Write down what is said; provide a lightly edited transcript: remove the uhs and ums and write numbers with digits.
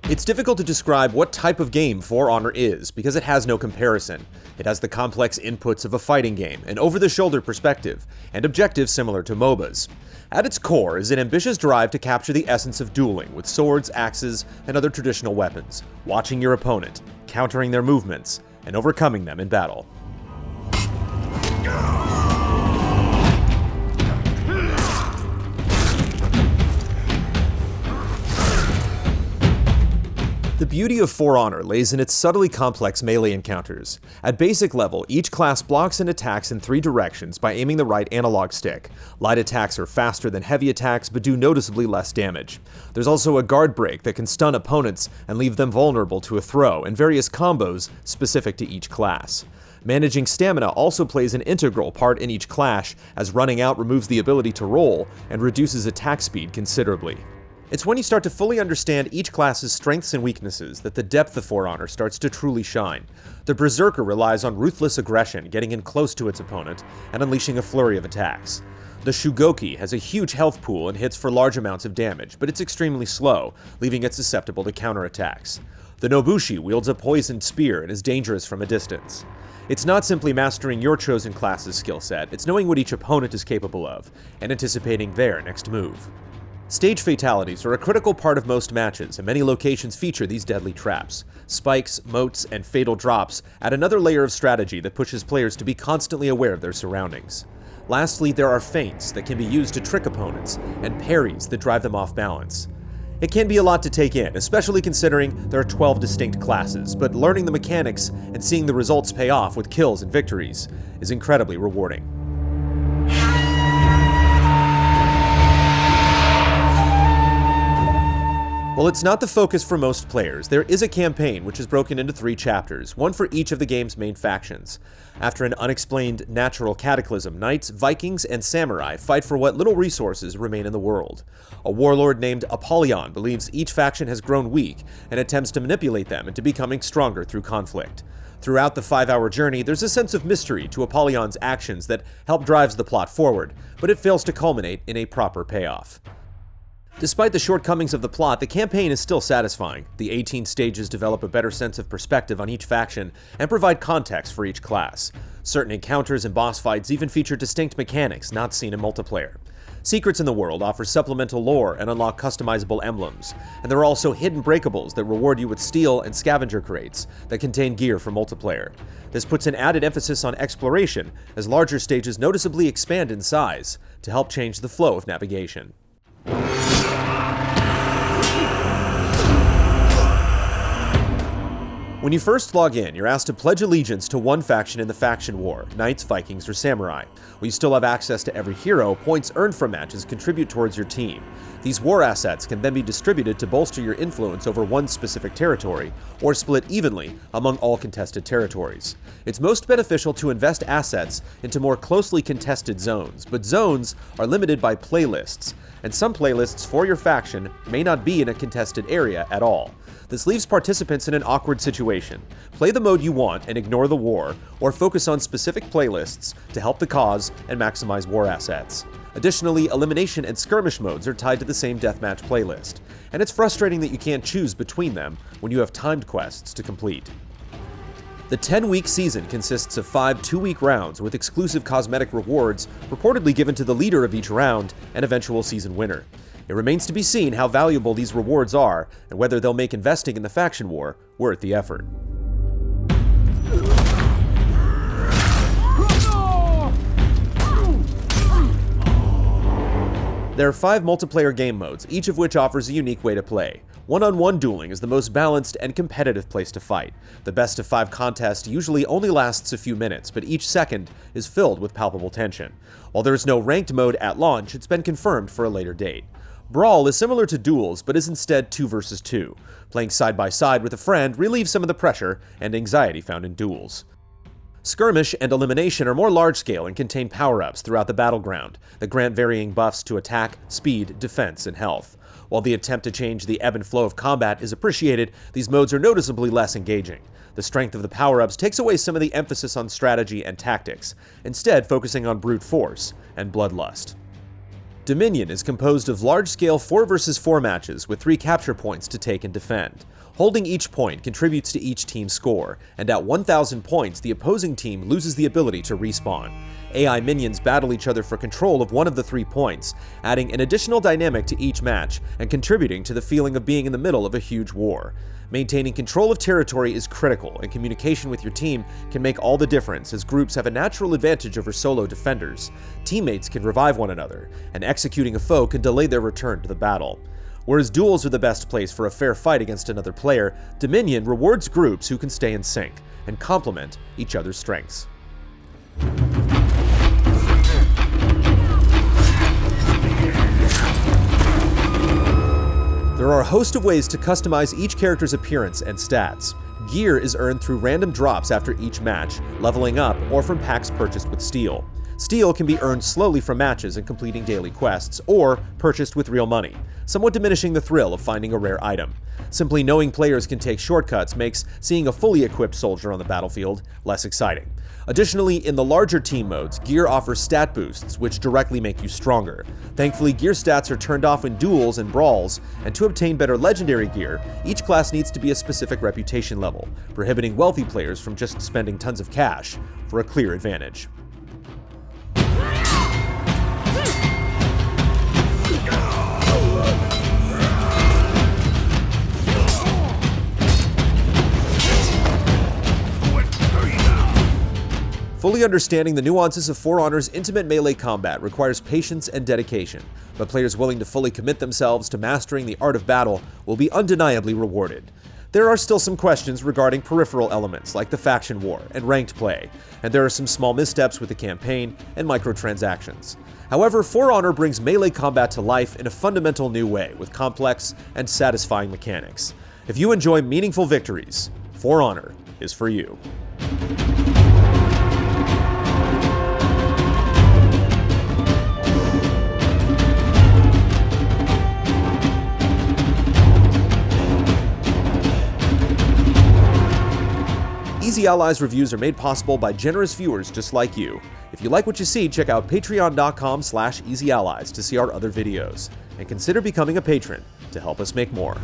It's difficult to describe what type of game For Honor is because it has no comparison. It has the complex inputs of a fighting game, an over-the-shoulder perspective, and objectives similar to MOBAs. At its core is an ambitious drive to capture the essence of dueling with swords, axes, and other traditional weapons, watching your opponent, countering their movements, and overcoming them in battle. The beauty of For Honor lays in its subtly complex melee encounters. At basic level, each class blocks and attacks in 3 directions by aiming the right analog stick. Light attacks are faster than heavy attacks but do noticeably less damage. There's also a guard break that can stun opponents and leave them vulnerable to a throw, and various combos specific to each class. Managing stamina also plays an integral part in each clash, as running out removes the ability to roll and reduces attack speed considerably. It's when you start to fully understand each class's strengths and weaknesses that the depth of For Honor starts to truly shine. The Berserker relies on ruthless aggression, getting in close to its opponent and unleashing a flurry of attacks. The Shugoki has a huge health pool and hits for large amounts of damage, but it's extremely slow, leaving it susceptible to counterattacks. The Nobushi wields a poisoned spear and is dangerous from a distance. It's not simply mastering your chosen class's skill set, it's knowing what each opponent is capable of, and anticipating their next move. Stage fatalities are a critical part of most matches, and many locations feature these deadly traps. Spikes, moats, and fatal drops add another layer of strategy that pushes players to be constantly aware of their surroundings. Lastly, there are feints that can be used to trick opponents, and parries that drive them off balance. It can be a lot to take in, especially considering there are 12 distinct classes, but learning the mechanics and seeing the results pay off with kills and victories is incredibly rewarding. While it's not the focus for most players, there is a campaign which is broken into 3 chapters, one for each of the game's main factions. After an unexplained natural cataclysm, knights, Vikings, and samurai fight for what little resources remain in the world. A warlord named Apollyon believes each faction has grown weak and attempts to manipulate them into becoming stronger through conflict. Throughout the 5-hour journey, there's a sense of mystery to Apollyon's actions that help drive the plot forward, but it fails to culminate in a proper payoff. Despite the shortcomings of the plot, the campaign is still satisfying. The 18 stages develop a better sense of perspective on each faction and provide context for each class. Certain encounters and boss fights even feature distinct mechanics not seen in multiplayer. Secrets in the World offer supplemental lore and unlock customizable emblems, and there are also hidden breakables that reward you with steel and scavenger crates that contain gear for multiplayer. This puts an added emphasis on exploration, as larger stages noticeably expand in size to help change the flow of navigation. When you first log in, you're asked to pledge allegiance to one faction in the faction war, Knights, Vikings, or Samurai. While you still have access to every hero, points earned from matches contribute towards your team. These war assets can then be distributed to bolster your influence over one specific territory, or split evenly among all contested territories. It's most beneficial to invest assets into more closely contested zones, but zones are limited by playlists, and some playlists for your faction may not be in a contested area at all. This leaves participants in an awkward situation. Play the mode you want and ignore the war, or focus on specific playlists to help the cause and maximize war assets. Additionally, elimination and skirmish modes are tied to the same deathmatch playlist, and it's frustrating that you can't choose between them when you have timed quests to complete. The 10-week season consists of 5 2-week rounds with exclusive cosmetic rewards reportedly given to the leader of each round and eventual season winner. It remains to be seen how valuable these rewards are and whether they'll make investing in the faction war worth the effort. There are 5 multiplayer game modes, each of which offers a unique way to play. One-on-one dueling is the most balanced and competitive place to fight. The best of 5 contest usually only lasts a few minutes, but each second is filled with palpable tension. While there is no ranked mode at launch, it's been confirmed for a later date. Brawl is similar to duels, but is instead 2 versus 2. Playing side by side with a friend relieves some of the pressure and anxiety found in duels. Skirmish and elimination are more large-scale and contain power-ups throughout the battleground that grant varying buffs to attack, speed, defense, and health. While the attempt to change the ebb and flow of combat is appreciated, these modes are noticeably less engaging. The strength of the power-ups takes away some of the emphasis on strategy and tactics, instead focusing on brute force and bloodlust. Dominion is composed of large-scale 4 versus 4 matches with 3 capture points to take and defend. Holding each point contributes to each team's score, and at 1,000 points, the opposing team loses the ability to respawn. AI minions battle each other for control of one of the 3 points, adding an additional dynamic to each match and contributing to the feeling of being in the middle of a huge war. Maintaining control of territory is critical, and communication with your team can make all the difference, as groups have a natural advantage over solo defenders. Teammates can revive one another, and executing a foe can delay their return to the battle. Whereas duels are the best place for a fair fight against another player, Dominion rewards groups who can stay in sync and complement each other's strengths. There are a host of ways to customize each character's appearance and stats. Gear is earned through random drops after each match, leveling up, or from packs purchased with steel. Steel can be earned slowly from matches and completing daily quests, or purchased with real money, somewhat diminishing the thrill of finding a rare item. Simply knowing players can take shortcuts makes seeing a fully equipped soldier on the battlefield less exciting. Additionally, in the larger team modes, gear offers stat boosts, which directly make you stronger. Thankfully, gear stats are turned off in duels and brawls, and to obtain better legendary gear, each class needs to be a specific reputation level, prohibiting wealthy players from just spending tons of cash for a clear advantage. Fully understanding the nuances of For Honor's intimate melee combat requires patience and dedication, but players willing to fully commit themselves to mastering the art of battle will be undeniably rewarded. There are still some questions regarding peripheral elements like the faction war and ranked play, and there are some small missteps with the campaign and microtransactions. However, For Honor brings melee combat to life in a fundamental new way with complex and satisfying mechanics. If you enjoy meaningful victories, For Honor is for you. Easy Allies reviews are made possible by generous viewers just like you. If you like what you see, check out patreon.com/easyallies to see our other videos, and consider becoming a patron to help us make more.